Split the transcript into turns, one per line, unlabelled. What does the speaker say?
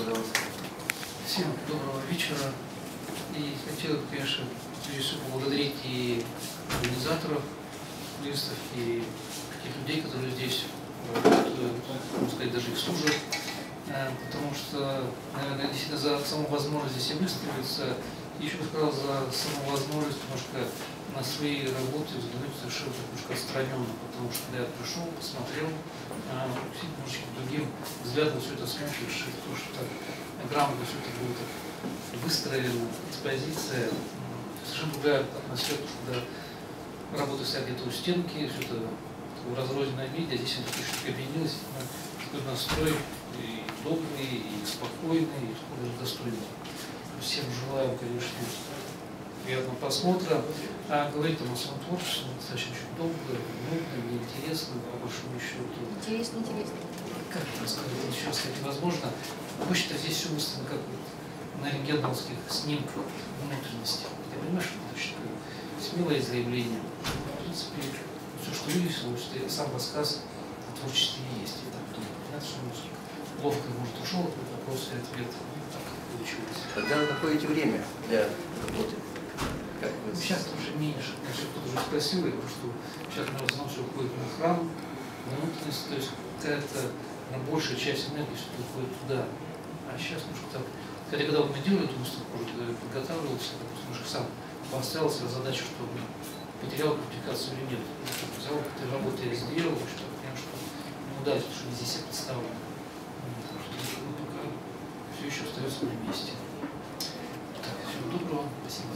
пожалуйста.
Всем доброго вечера. И хотел, конечно, прежде всего поблагодарить и организаторов выставки, и тех людей, которые здесь работают, можно сказать, даже их служат. Потому что, наверное, действительно за саму возможность здесь и выставиться, и еще бы сказал, за саму возможность немножко на свои работы взглянуть совершенно немножко отстраненно, потому что когда я пришел, посмотрел, немножечко другим взглядом все это смотришь, и то, что так грамотно все это будет выстроена экспозиция, совершенно другая атмосфера, когда работа вся где-то у стенки, все это в разрозненном виде, а здесь это чуть-чуть объединилось, такой настрой и добрый, и спокойный, и даже достойный. Всем желаю, конечно, приятного просмотра. А говорить там о своем творчестве достаточно очень долго, нудно, неинтересно, по большому счету.
Интересно.
Как это сказать, еще сказать невозможно. Обычно здесь все выставлено как на рентгеновских снимках внутренности. Ты понимаешь, что это очень такое смелое заявление. В принципе, все, что вывесилось, сам рассказ о творчестве есть. Я так думаю. Понятно, что музыка ловко, может, ушел от вопроса и ответ. Так получилось.
Когда вы находите время для работы? Как вы...
Сейчас уже меньше. Кто-то уже спросил, я говорю, что сейчас мы в основном все уходит на храм, на внутренность, то есть какая-то большая часть энергии все уходит туда. А сейчас немножко так. Когда мы делали эту выставку, подготавливался, немножко сам поставил себе задачу, чтобы потерял квалификацию или нет. Взял этой работы я сделал, что понял, что не удается, что не здесь все представлено. Пока все еще остается на месте. Так, всего доброго, спасибо.